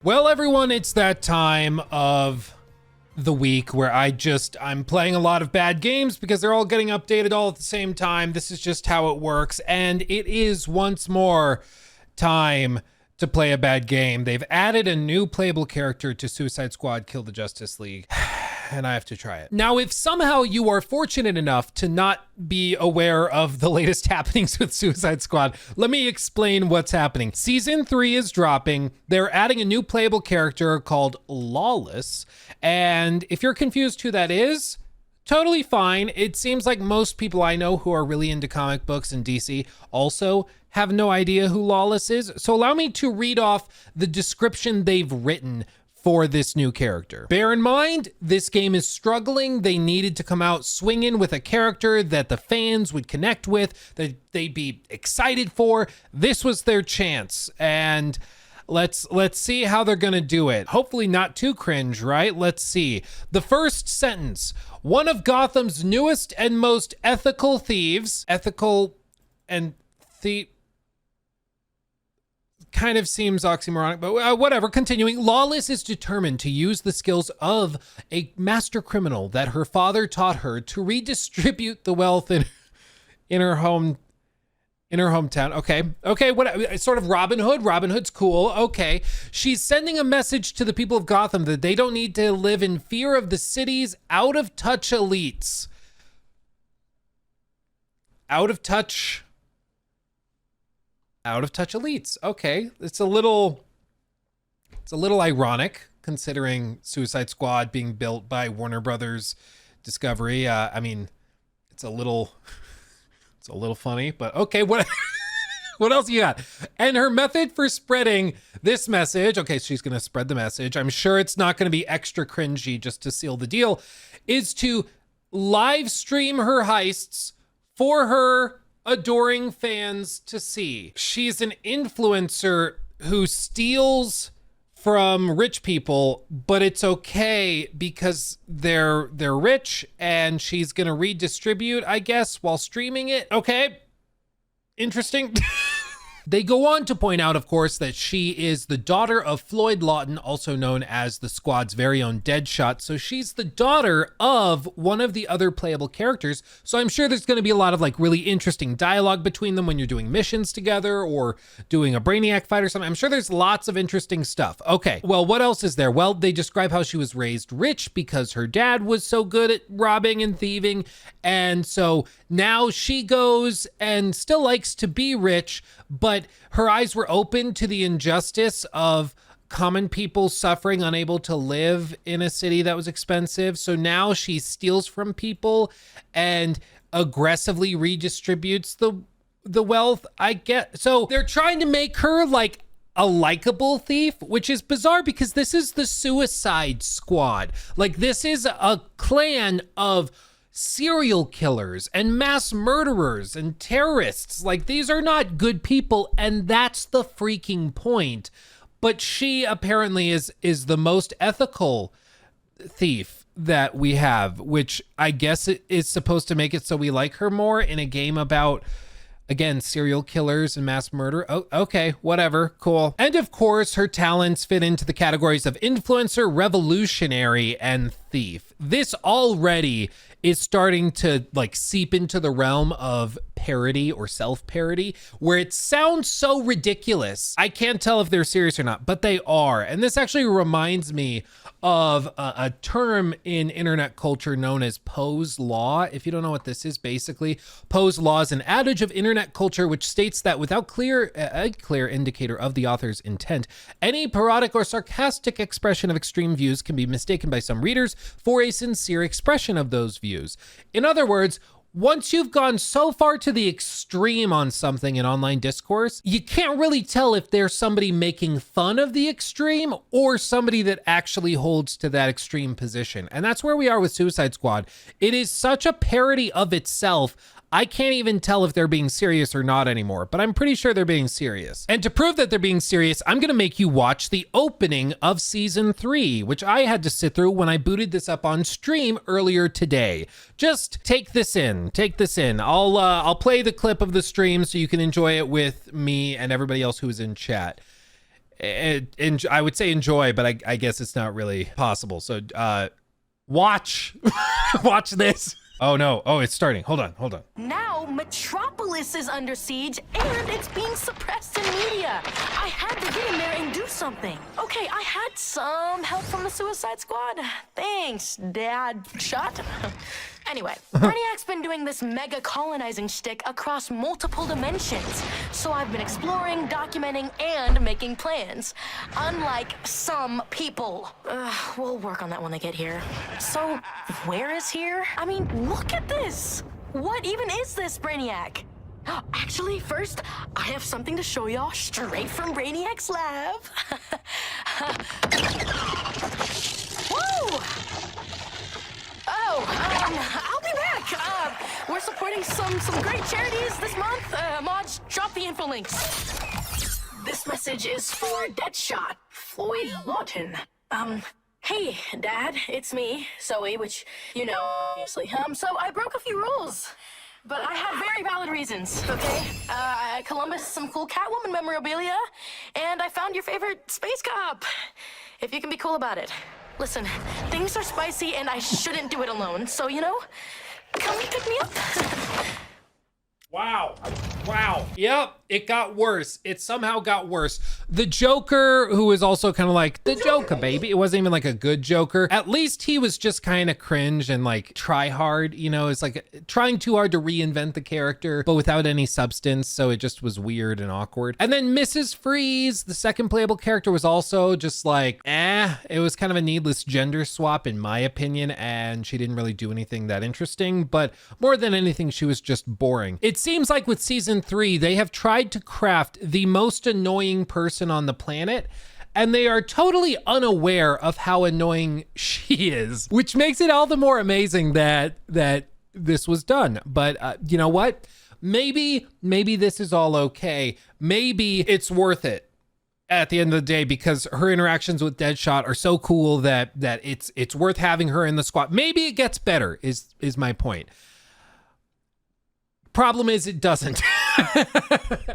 Well, everyone, it's that time of the week where I'm playing a lot of bad games because they're all getting updated all at the same time. This is just how it works. And it is once more time to play a bad game. They've added a new playable character to Suicide Squad Kill the Justice League. And I have to try it. Now, if somehow you are fortunate enough to not be aware of the latest happenings with Suicide Squad, let me explain what's happening. Season 3 is dropping. They're adding a new playable character called Lawless. And if you're confused who that is, totally fine. It seems like most people I know who are really into comic books and DC also have no idea who Lawless is. So allow me to read off the description they've written for this new character. Bear in mind, this game is struggling. They needed to come out swinging with a character that the fans would connect with, that they'd be excited for. This was their chance, and let's see how they're gonna do it. Hopefully not too cringe, right? Let's see. The first sentence: one of Gotham's newest and most ethical thieves. Ethical and thief kind of seems oxymoronic, but whatever. Continuing, Lawless is determined to use the skills of a master criminal that her father taught her to redistribute the wealth in her hometown. Okay, what sort of Robin Hood? Robin Hood's cool. Okay, she's sending a message to the people of Gotham that they don't need to live in fear of the city's out-of-touch elites. Out-of-touch elites. Okay, it's a little ironic considering Suicide Squad being built by Warner Brothers Discovery. I mean, it's a little funny, but okay, what else you got? And her method for spreading this message, okay, she's gonna spread the message. I'm sure it's not gonna be extra cringy just to seal the deal, is to live stream her heists for her adoring fans to see. She's an influencer who steals from rich people, but it's okay because they're rich, and she's gonna redistribute, I guess, while streaming it. Okay, interesting. They go on to point out, of course, that she is the daughter of Floyd Lawton, also known as the squad's very own Deadshot. So she's the daughter of one of the other playable characters. So I'm sure there's going to be a lot of like really interesting dialogue between them when you're doing missions together or doing a Brainiac fight or something. I'm sure there's lots of interesting stuff. Okay, well, what else is there? Well, they describe how she was raised rich because her dad was so good at robbing and thieving. And so now she goes and still likes to be rich, but her eyes were open to the injustice of common people suffering, unable to live in a city that was expensive. So now she steals from people and aggressively redistributes the wealth, I get. So they're trying to make her like a likable thief, which is bizarre because this is the Suicide Squad. Like, this is a clan of serial killers and mass murderers and terrorists. Like, these are not good people, and that's the freaking point. But she apparently is the most ethical thief that we have, which I guess it is supposed to make it so we like her more in a game about, again, serial killers and mass murder. Oh, okay, whatever, cool. And of course, her talents fit into the categories of influencer, revolutionary, and thief. This already is starting to like seep into the realm of parody or self-parody, where it sounds so ridiculous. I can't tell if they're serious or not, but they are. And this actually reminds me of a term in internet culture known as Poe's Law. If you don't know what this is, basically, Poe's Law is an adage of internet culture which states that without a clear indicator of the author's intent, any parodic or sarcastic expression of extreme views can be mistaken by some readers for a sincere expression of those views. In other words, once you've gone so far to the extreme on something in online discourse, you can't really tell if there's somebody making fun of the extreme or somebody that actually holds to that extreme position. And that's where we are with Suicide Squad. It is such a parody of itself. I can't even tell if they're being serious or not anymore, but I'm pretty sure they're being serious. And to prove that they're being serious, I'm gonna make you watch the opening of season 3, which I had to sit through when I booted this up on stream earlier today. Just take this in, I'll play the clip of the stream so you can enjoy it with me and everybody else who is in chat. and I would say enjoy, but I guess it's not really possible. So watch watch this. Oh no. Oh, it's starting. Hold on. Now Metropolis is under siege and it's being suppressed in media. I had to get in there and do something. Okay, I had some help from the Suicide Squad. Thanks, Deadshot. Anyway, Brainiac's been doing this mega colonizing shtick across multiple dimensions. So I've been exploring, documenting, and making plans. Unlike some people. We'll work on that when they get here. So, where is here? I mean, look at this. What even is this, Brainiac? Actually, first, I have something to show y'all straight from Brainiac's lab. Whoa! I'll be back. We're supporting some great charities this month. Mods, drop the info links. This message is for Deadshot, Floyd Lawton. Hey, Dad, it's me, Zoe, which you know, obviously. So I broke a few rules, but I had very valid reasons, okay? I Columbus some cool Catwoman memorabilia, and I found your favorite space cop. If you can be cool about it. Listen, things are spicy and I shouldn't do it alone, so, you know, come pick me up. Wow. Yep, it got worse. It somehow got worse. The Joker, who was also kind of like, the Joker, baby. It wasn't even like a good Joker. At least he was just kind of cringe and like try hard, you know, it's like trying too hard to reinvent the character, but without any substance. So it just was weird and awkward. And then Mrs. Freeze, the second playable character, was also just like, it was kind of a needless gender swap in my opinion. And she didn't really do anything that interesting, but more than anything, she was just boring. It seems like with season 3, they have tried to craft the most annoying person on the planet, and they are totally unaware of how annoying she is, which makes it all the more amazing that this was done. But you know what? Maybe this is all okay. Maybe it's worth it at the end of the day because her interactions with Deadshot are so cool that it's worth having her in the squad. Maybe it gets better is my point. Problem is it doesn't.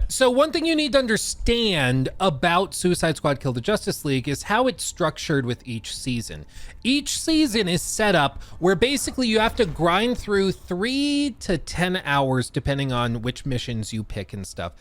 So one thing you need to understand about Suicide Squad Kill the Justice League is how it's structured with each season. Each season is set up where basically you have to grind through 3 to 10 hours depending on which missions you pick and stuff.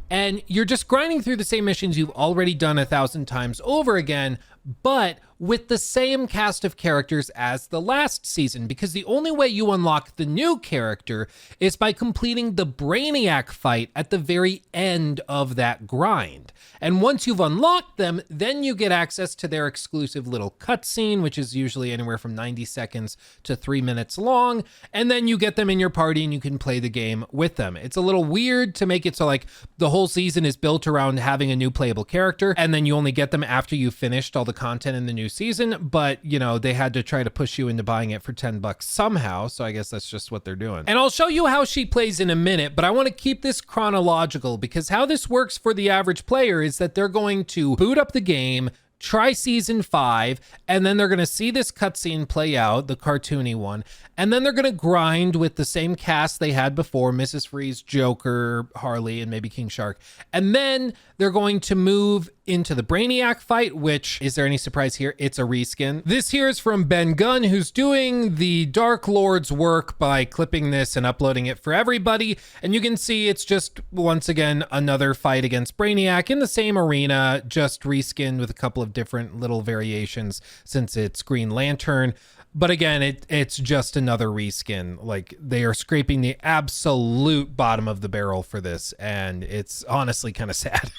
And you're just grinding through the same missions you've already done 1,000 times over again, but with the same cast of characters as the last season, because the only way you unlock the new character is by completing the Brainiac fight at the very end of that grind. And once you've unlocked them, then you get access to their exclusive little cutscene, which is usually anywhere from 90 seconds to 3 minutes long. And then you get them in your party and you can play the game with them. It's a little weird to make it so like the whole season is built around having a new playable character, and then you only get them after you've finished all the content in the new season. But you know, they had to try to push you into buying it for $10 somehow. So I guess that's just what they're doing. And I'll show you how she plays in a minute, but I want to keep this chronological because how this works for the average player is that they're going to boot up the game, try season 5, and then they're going to see this cutscene play out, the cartoony one, and then they're going to grind with the same cast they had before, Mrs. Freeze, Joker, Harley, and maybe King Shark. And then they're going to move into the Brainiac fight, which, is there any surprise here? It's a reskin. This here is from Ben Gunn, who's doing the Dark Lord's work by clipping this and uploading it for everybody. And you can see it's just, once again, another fight against Brainiac in the same arena, just reskinned with a couple of different little variations since it's Green Lantern. But again, it's just another reskin. Like, they are scraping the absolute bottom of the barrel for this, and it's honestly kind of sad.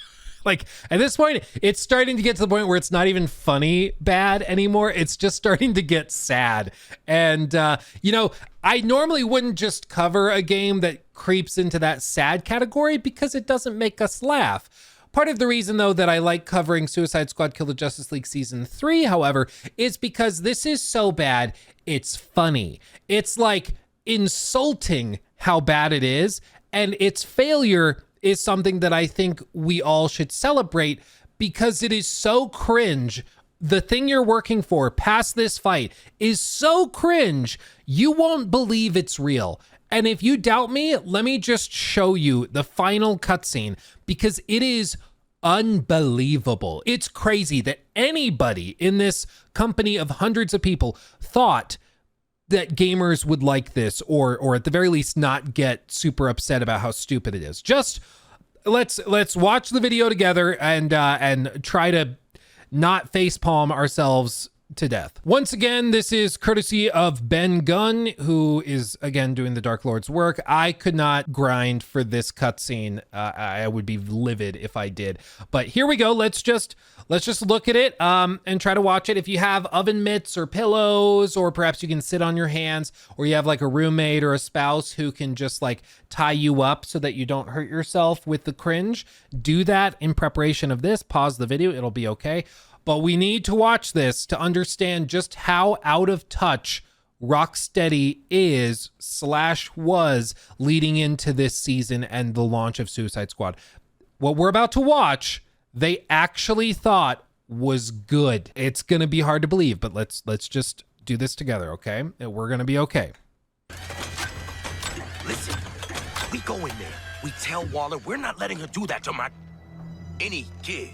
Like, at this point, it's starting to get to the point where it's not even funny bad anymore. It's just starting to get sad. And, you know, I normally wouldn't just cover a game that creeps into that sad category because it doesn't make us laugh. Part of the reason, though, that I like covering Suicide Squad Kill the Justice League Season 3, however, is because this is so bad, it's funny. It's like insulting how bad it is, and its failure is something that I think we all should celebrate because it is so cringe. The thing you're working for past this fight is so cringe, you won't believe it's real. And if you doubt me, let me just show you the final cutscene because it is unbelievable. It's crazy that anybody in this company of hundreds of people thought that gamers would like this, or at the very least not get super upset about how stupid it is. Just let's watch the video together and try to not facepalm ourselves to death. Once again, this is courtesy of Ben Gunn, who is again doing the Dark Lord's work. I could not grind for this cutscene. I would be livid if I did. But here we go. Let's just look at it and try to watch it. If you have oven mitts or pillows, or perhaps you can sit on your hands, or you have like a roommate or a spouse who can just like tie you up so that you don't hurt yourself with the cringe, do that in preparation of this. Pause the video. It'll be okay. But we need to watch this to understand just how out of touch Rocksteady was leading into this season and the launch of Suicide Squad. What we're about to watch, they actually thought was good. It's going to be hard to believe, but let's just do this together, okay? We're going to be okay. Listen, we go in there. We tell Waller we're not letting her do that to any kid.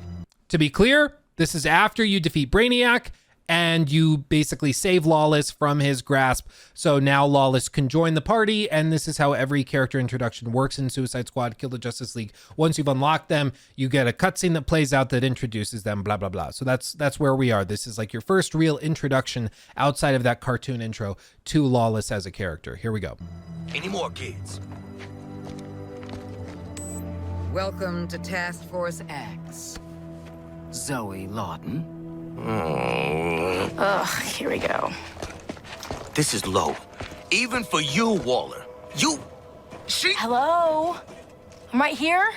To be clear, this is after you defeat Brainiac and you basically save Lawless from his grasp. So now Lawless can join the party, and this is how every character introduction works in Suicide Squad, Kill the Justice League. Once you've unlocked them, you get a cutscene that plays out that introduces them, blah, blah, blah. So that's where we are. This is like your first real introduction outside of that cartoon intro to Lawless as a character. Here we go. Any more kids? Welcome to Task Force X. Zoe Lawton. Ugh, here we go. This is low. Even for you, Waller. Hello? I'm right here?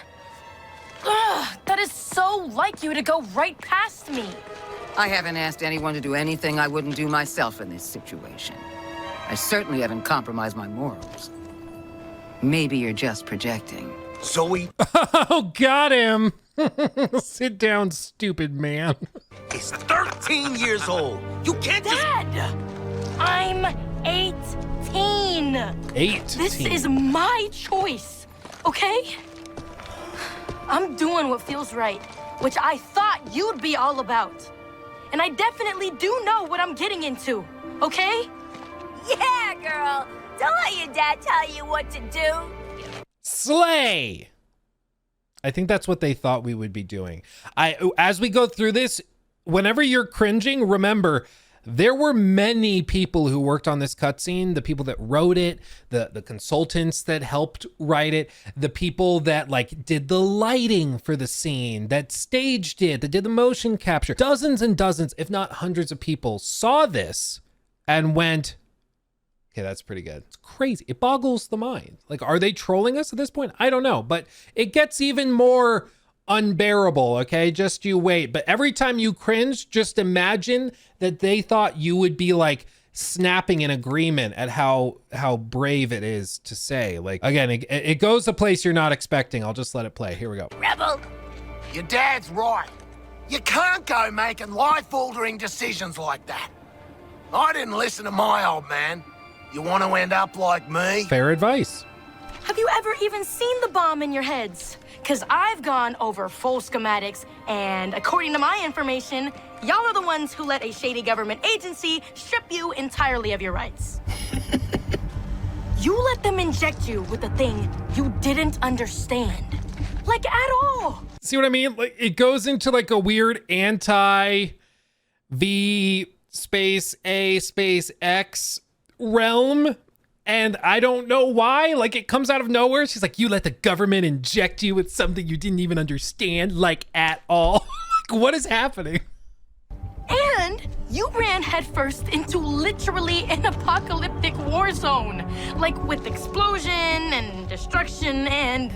Ugh, that is so like you to go right past me. I haven't asked anyone to do anything I wouldn't do myself in this situation. I certainly haven't compromised my morals. Maybe you're just projecting. Zoe Oh, got him. Sit down, stupid man. is 13 years old. You can't just... Dad! I'm 18. 18. This is my choice, okay? I'm doing what feels right, which I thought you'd be all about. And I definitely do know what I'm getting into, okay? Yeah, girl. Don't let your dad tell you what to do. Slay. I think that's what they thought we would be doing. As we go through this, whenever you're cringing, remember there were many people who worked on this cutscene, the people that wrote it, the consultants that helped write it, the people that like did the lighting for the scene, that staged it, that did the motion capture. Dozens and dozens, if not hundreds of people saw this and went, okay, that's pretty good. It's crazy. It boggles the mind. Like, are they trolling us at this point? I don't know, but it gets even more unbearable, okay? Just you wait. But every time you cringe, just imagine that they thought you would be like snapping in agreement at how brave it is to say. Like, again, it goes a place you're not expecting. I'll just let it play. Here we go. Rebel. Your dad's right. You can't go making life-altering decisions like that. I didn't listen to my old man. You want to end up like me? Fair advice. Have you ever even seen the bomb in your heads? Because I've gone over full schematics, and according to my information, y'all are the ones who let a shady government agency strip you entirely of your rights. You let them inject you with a thing you didn't understand. Like, at all. See what I mean? Like, it goes into like a weird anti-V space A space X realm, and I don't know why. Like, it comes out of nowhere. She's like, you let the government inject you with something you didn't even understand, like, at all. Like, what is happening? And you ran headfirst into literally an apocalyptic war zone, like with explosion and destruction and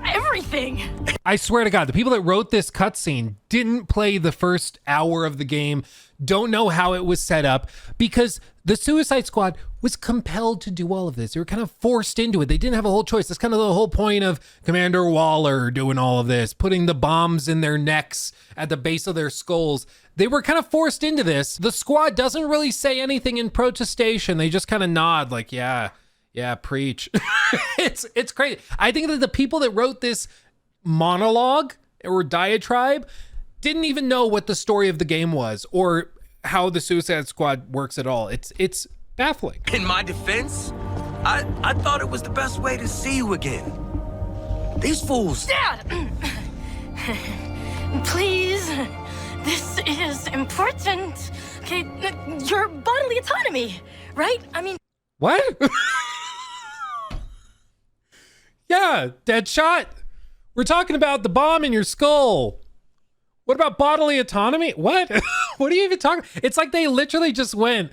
everything. I swear to God, the people that wrote this cutscene didn't play the first hour of the game, don't know how it was set up, because the Suicide Squad was compelled to do all of this. They were kind of forced into it. They didn't have a whole choice. That's kind of the whole point of Commander Waller doing all of this, putting the bombs in their necks at the base of their skulls. They were kind of forced into this. The squad doesn't really say anything in protestation. They just kind of nod like, yeah, preach. It's crazy. I think that the people that wrote this monologue or diatribe, didn't even know what the story of the game was or how the Suicide Squad works at all. It's baffling. In my defense, I thought it was the best way to see you again. These fools. Dad! Please, this is important. Okay, your bodily autonomy, right? I mean... What? Yeah, Deadshot. We're talking about the bomb in your skull. What about bodily autonomy? What? What are you even talking? It's like they literally just went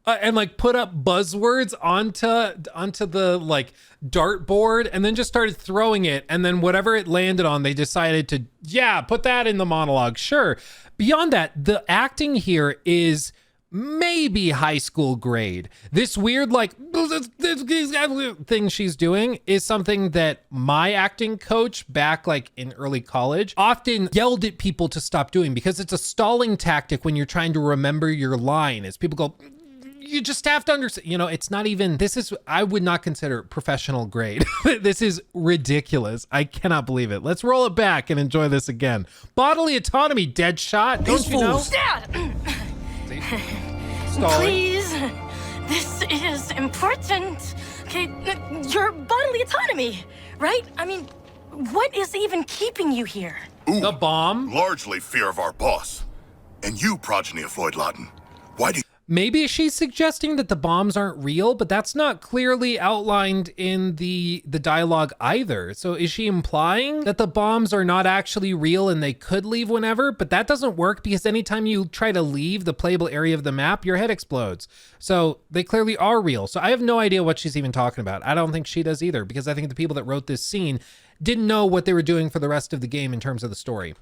and like put up buzzwords onto the like dartboard and then just started throwing it. And then whatever it landed on, they decided to, yeah, put that in the monologue. Sure. Beyond that, the acting here is maybe high school grade. This weird like thing she's doing is something that my acting coach back like in early college often yelled at people to stop doing, because it's a stalling tactic when you're trying to remember your line. As people go, you just have to understand, you know, it's not even, this is, I would not consider professional grade. This is ridiculous. I cannot believe it. Let's roll it back and enjoy this again. Bodily autonomy, Deadshot. Don't you know? Dad! Stalling. Please, this is important. Okay, your bodily autonomy, right? I mean, what is even keeping you here? Ooh, The bomb. largely fear of our boss. And you, progeny of Floyd Lawton. Why do you... Maybe she's suggesting that the bombs aren't real, but that's not clearly outlined in the dialogue either. So is she implying that the bombs are not actually real and they could leave whenever? But that doesn't work, because anytime you try to leave the playable area of the map, your head explodes. So they clearly are real. So I have no idea what she's even talking about. I don't think she does either, because I think the people that wrote this scene didn't know what they were doing for the rest of the game in terms of the story.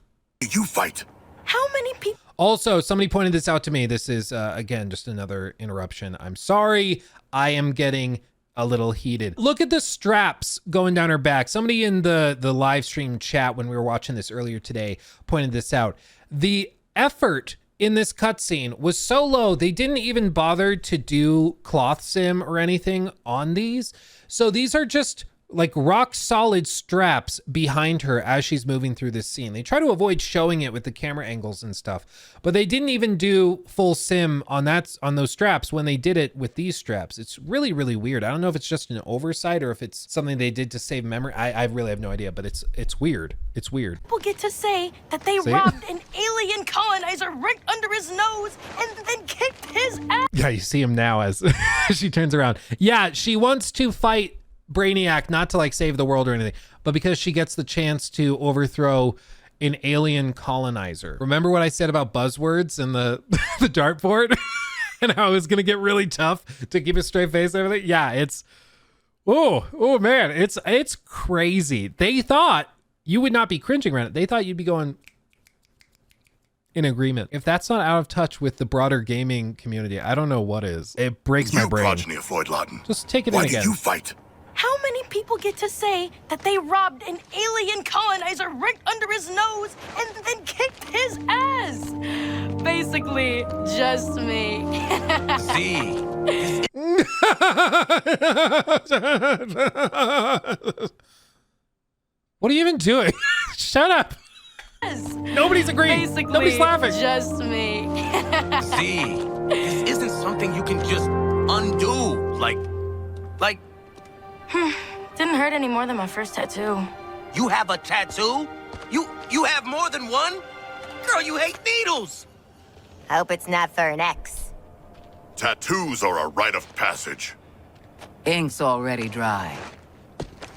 You fight. How many people? Also, somebody pointed this out to me. This is, again, just another interruption. I'm sorry. I am getting a little heated. Look at the straps going down her back. Somebody in the live stream chat when we were watching this earlier today pointed this out. The effort in this cutscene was so low, they didn't even bother to do cloth sim or anything on these. So these are just like rock solid straps behind her as she's moving through this scene. They try to avoid showing it with the camera angles and stuff, but they didn't even do full sim on those straps when they did it with these straps. It's really, really weird. I don't know if it's just an oversight or if it's something they did to save memory. I really have no idea, but it's weird. It's weird. People get to say that they robbed an alien colonizer right under his nose and then kicked his ass. Yeah, you see him now as she turns around. Yeah, she wants to fight Brainiac, not to like save the world or anything, but because she gets the chance to overthrow an alien colonizer. Remember what I said about buzzwords and the the dartboard and how it was gonna get really tough to keep a straight face and everything? Yeah, it's oh man, it's crazy. They thought you would not be cringing around it. They thought you'd be going in agreement. If that's not out of touch with the broader gaming community, I don't know what is. It breaks my brain. Progeny of Floyd Lawton. Just take it Why in again. do you fight? How many people get to say that they robbed an alien colonizer right under his nose and then kicked his ass? Basically, just me. See, What are you even doing? Shut up. Nobody's agreeing. Basically, Nobody's laughing. just me. see, this isn't something you can just undo. Like, Didn't hurt any more than my first tattoo. you have a tattoo? You have more than one? Girl, you hate needles. Hope it's not for an ex. Tattoos are a rite of passage. Ink's already dry.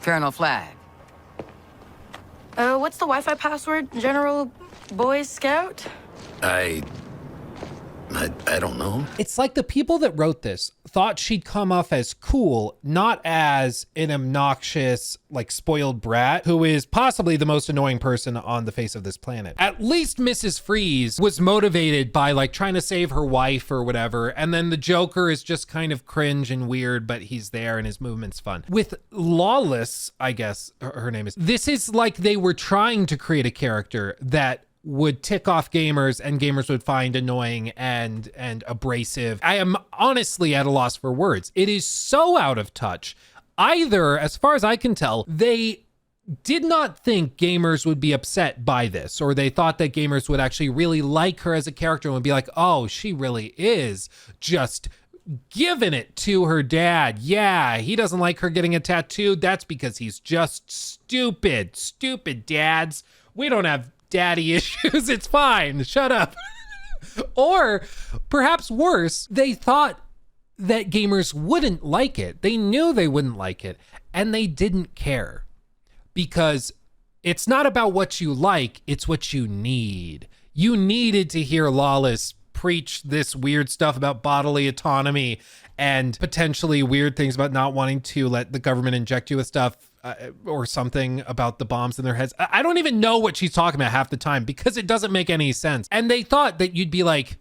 Colonel Flag. What's the Wi-Fi password? General Boy Scout? I don't know. It's like the people that wrote this thought she'd come off as cool, not as an obnoxious, like spoiled brat who is possibly the most annoying person on the face of this planet. At least Mrs. Freeze was motivated by like trying to save her wife or whatever. And then the Joker is just kind of cringe and weird, but he's there and his movement's fun. With Lawless, I guess her name is, this is like they were trying to create a character that would tick off gamers and gamers would find annoying and abrasive. I am honestly at a loss for words. It is so out of touch. Either, as far as I can tell, they did not think gamers would be upset by this, or they thought that gamers would actually really like her as a character and would be like, oh, she really is just giving it to her dad. Yeah, he doesn't like her getting a tattoo. That's because he's just stupid. Stupid dads. We don't have daddy issues. It's fine. Shut up. Or perhaps worse, they thought that gamers wouldn't like it. They knew they wouldn't like it, and they didn't care. Because it's not about what you like, it's what you need. You needed to hear Lawless preach this weird stuff about bodily autonomy and potentially weird things about not wanting to let the government inject you with stuff or something about the bombs in their heads. I don't even know what she's talking about half the time because it doesn't make any sense. And they thought that you'd be like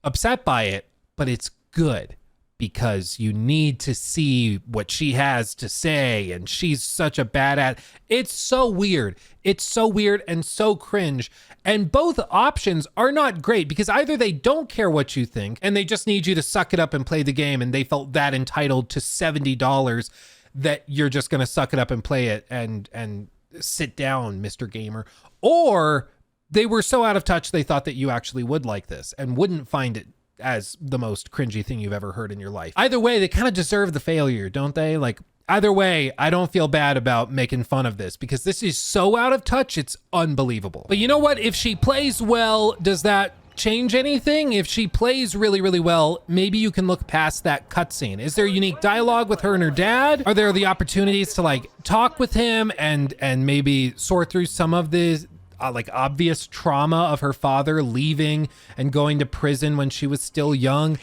upset by it, but it's good. Because you need to see what she has to say, and she's such a badass. It's so weird. It's so weird and so cringe. And both options are not great because either they don't care what you think and they just need you to suck it up and play the game, and they felt that entitled to $70 that you're just going to suck it up and play it and sit down, Mr. Gamer. Or they were so out of touch they thought that you actually would like this and wouldn't find it as the most cringy thing you've ever heard in your life. Either way, they kind of deserve the failure, don't they? Like, either way, I don't feel bad about making fun of this because this is so out of touch, it's unbelievable. But you know what? If she plays well, does that change anything? If she plays really, really well, maybe you can look past that cutscene. Is there unique dialogue with her and her dad? Are there the opportunities to like talk with him and maybe sort through some of the like obvious trauma of her father leaving and going to prison when she was still young?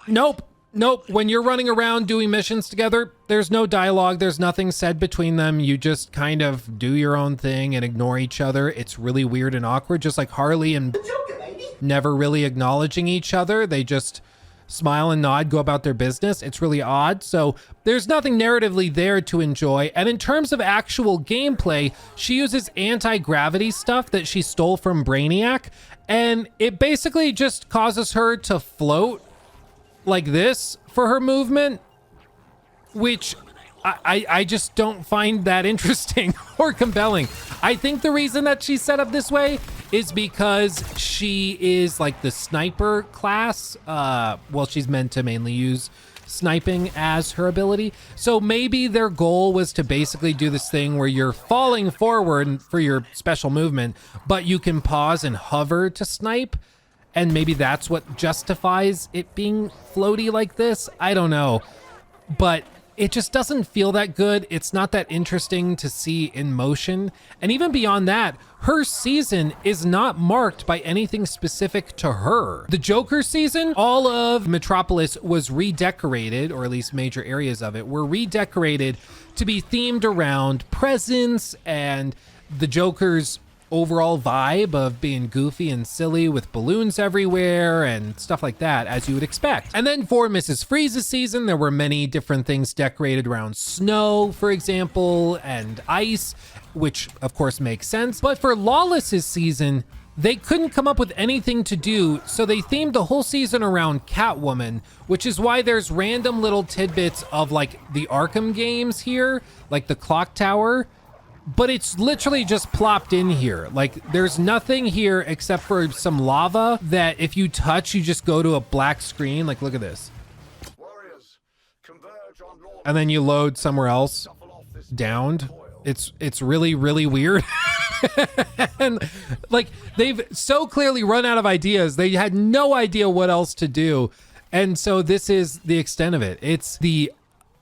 Nope. When you're running around doing missions together, there's no dialogue. There's nothing said between them. You just kind of do your own thing and ignore each other. It's really weird and awkward, just like Harley and never really acknowledging each other. They just smile and nod, go about their business. It's really odd. So there's nothing narratively there to enjoy. And in terms of actual gameplay, she uses anti-gravity stuff that she stole from Brainiac. And it basically just causes her to float like this for her movement, which I just don't find that interesting or compelling. I think the reason that she's set up this way is because she is like the sniper class. Well, she's meant to mainly use sniping as her ability. So maybe their goal was to basically do this thing where you're falling forward for your special movement, but you can pause and hover to snipe. And maybe that's what justifies it being floaty like this. I don't know. But it just doesn't feel that good. It's not that interesting to see in motion. And even beyond that, her season is not marked by anything specific to her. The Joker season, all of Metropolis was redecorated, or at least major areas of it were redecorated to be themed around presents and the Joker's overall vibe of being goofy and silly with balloons everywhere and stuff like that, as you would expect. And then for Mrs. Freeze's season, there were many different things decorated around snow, for example, and ice, which of course makes sense. But for Lawless's season, they couldn't come up with anything to do, so they themed the whole season around Catwoman, which is why there's random little tidbits of like the Arkham games here, like the clock tower, but it's literally just plopped in here. Like there's nothing here except for some lava that if you touch, you just go to a black screen. Like, look at this. And then you load somewhere else downed. It's really, really weird. And like they've so clearly run out of ideas. They had no idea what else to do. And so this is the extent of it. It's the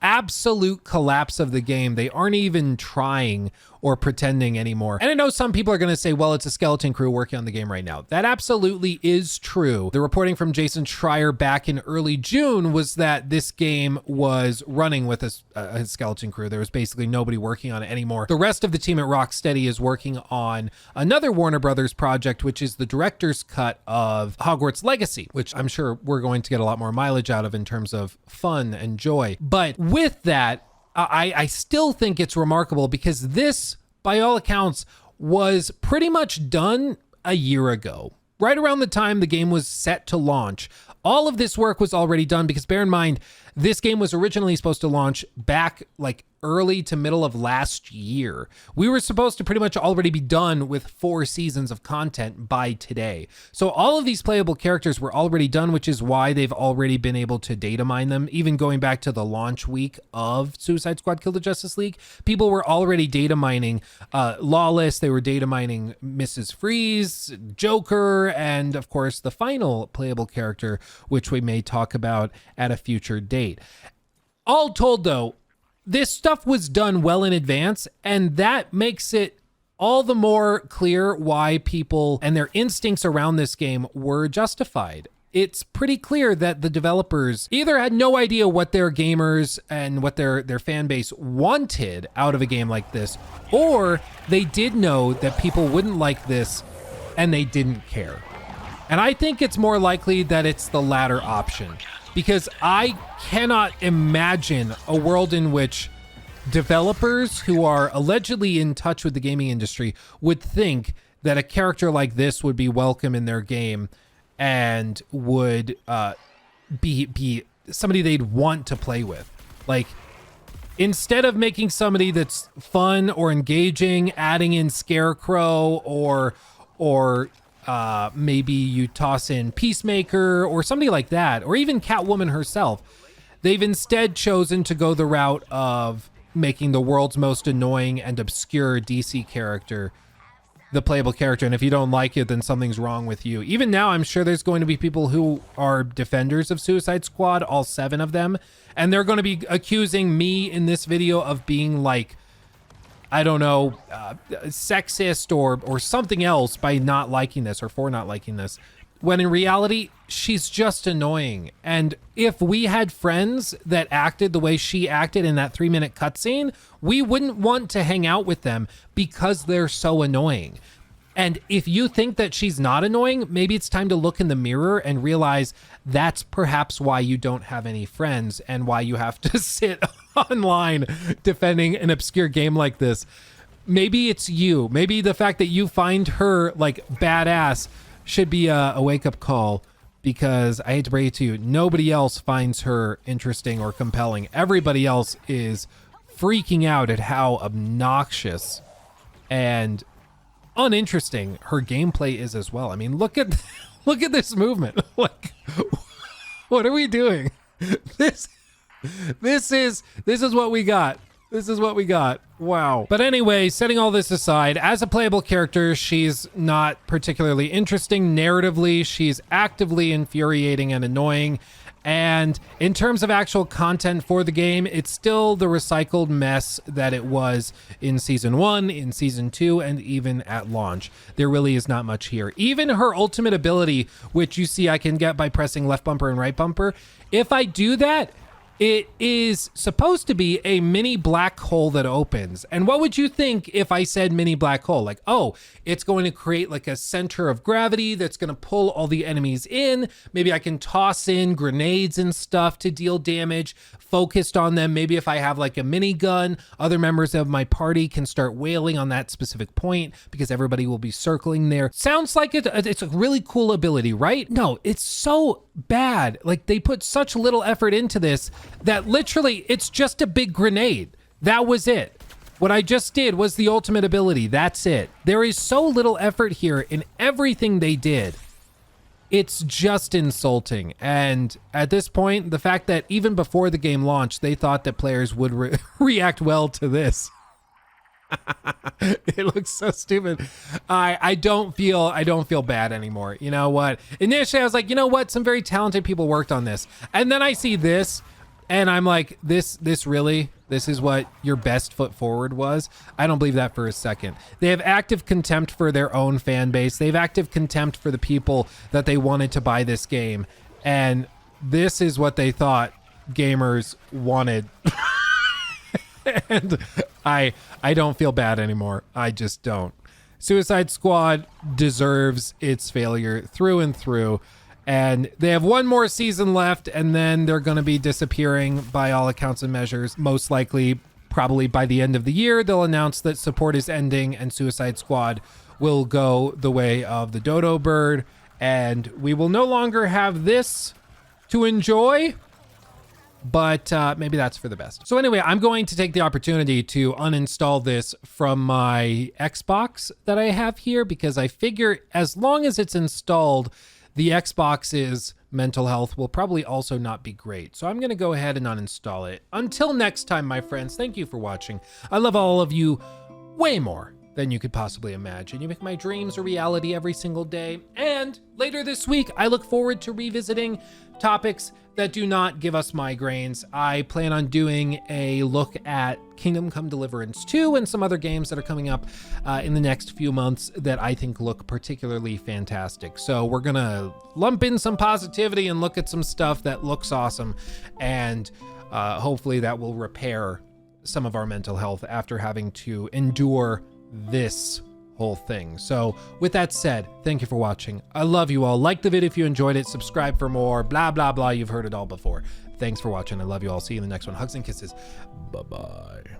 absolute collapse of the game. They aren't even trying or pretending anymore. And I know some people are going to say, well, it's a skeleton crew working on the game right now. That absolutely is true. The reporting from Jason Schreier back in early June was that this game was running with a skeleton crew. There was basically nobody working on it anymore. The rest of the team at Rocksteady is working on another Warner Brothers project, which is the director's cut of Hogwarts Legacy, which I'm sure we're going to get a lot more mileage out of in terms of fun and joy. But with that, I still think it's remarkable because this, by all accounts, was pretty much done a year ago. Right around the time the game was set to launch. All of this work was already done because bear in mind, this game was originally supposed to launch back like early to middle of last year. We were supposed to pretty much already be done with 4 seasons of content by today. So all of these playable characters were already done, which is why they've already been able to data mine them. Even going back to the launch week of Suicide Squad Kill the Justice League, people were already data mining Lawless, they were data mining Mrs. Freeze, Joker, and of course the final playable character, which we may talk about at a future date. All told though, this stuff was done well in advance, and that makes it all the more clear why people and their instincts around this game were justified. It's pretty clear that the developers either had no idea what their gamers and what their fan base wanted out of a game like this, or they did know that people wouldn't like this and they didn't care. And I think it's more likely that it's the latter option, because I cannot imagine a world in which developers who are allegedly in touch with the gaming industry would think that a character like this would be welcome in their game and would be somebody they'd want to play with. Like, instead of making somebody that's fun or engaging, adding in Scarecrow or maybe you toss in Peacemaker or somebody like that, or even Catwoman herself, they've instead chosen to go the route of making the world's most annoying and obscure DC character the playable character. And if you don't like it, then something's wrong with you. Even now, I'm sure there's going to be people who are defenders of Suicide Squad, all 7 of them, and they're going to be accusing me in this video of being like, I don't know, sexist or something else by not liking this or for not liking this, when in reality, she's just annoying. And if we had friends that acted the way she acted in that 3-minute cutscene, we wouldn't want to hang out with them because they're so annoying. And if you think that she's not annoying, maybe it's time to look in the mirror and realize that's perhaps why you don't have any friends and why you have to sit online defending an obscure game like this. Maybe it's you. Maybe the fact that you find her like badass should be a wake-up call, because I hate to break it to you, nobody else finds her interesting or compelling. Everybody else is freaking out at how obnoxious and uninteresting her gameplay is as well. I mean, look at this movement. Like, what are we doing? This is what we got. This is what we got. Wow. But anyway, setting all this aside, as a playable character, she's not particularly interesting. Narratively, she's actively infuriating and annoying. And in terms of actual content for the game, it's still the recycled mess that it was in Season 1, in Season 2, and even at launch. There really is not much here. Even her ultimate ability, which you see I can get by pressing left bumper and right bumper, if I do that, it is supposed to be a mini black hole that opens. And what would you think if I said mini black hole? Like, oh, it's going to create like a center of gravity that's going to pull all the enemies in. Maybe I can toss in grenades and stuff to deal damage focused on them. Maybe if I have like a mini gun, other members of my party can start wailing on that specific point because everybody will be circling there. Sounds like it's a really cool ability, right? No, it's so bad. Like, they put such little effort into this that literally it's just a big grenade. That was it. What I just did was the ultimate ability. That's it. There is so little effort here in everything they did. It's just insulting. And at this point, the fact that even before the game launched, they thought that players would react well to this. It looks so stupid. I don't feel bad anymore. You know what? Initially, I was like, you know what? Some very talented people worked on this. And then I see this, and I'm like, this is what your best foot forward was? I don't believe that for a second. They have active contempt for their own fan base. They have active contempt for the people that they wanted to buy this game. And this is what they thought gamers wanted. And I don't feel bad anymore. I just don't. Suicide Squad deserves its failure through and through. And they have one more season left, and then they're going to be disappearing by all accounts and measures. Most likely, probably by the end of the year, they'll announce that support is ending and Suicide Squad will go the way of the dodo bird. And we will no longer have this to enjoy. but maybe that's for the best. So anyway, I'm going to take the opportunity to uninstall this from my Xbox that I have here, because I figure as long as it's installed, the Xbox's mental health will probably also not be great. So I'm going to go ahead and uninstall it. Until next time, my friends, thank you for watching. I love all of you way more than you could possibly imagine. You make my dreams a reality every single day. And later this week, I look forward to revisiting topics that do not give us migraines. I plan on doing a look at Kingdom Come Deliverance 2 and some other games that are coming up in the next few months that I think look particularly fantastic. So we're gonna lump in some positivity and look at some stuff that looks awesome, and hopefully that will repair some of our mental health after having to endure this whole thing. So with that said, thank you for watching. I love you all. Like the video if you enjoyed it, subscribe for more, blah, blah, blah. You've heard it all before. Thanks for watching. I love you all. See you in the next one. Hugs and kisses. Bye-bye.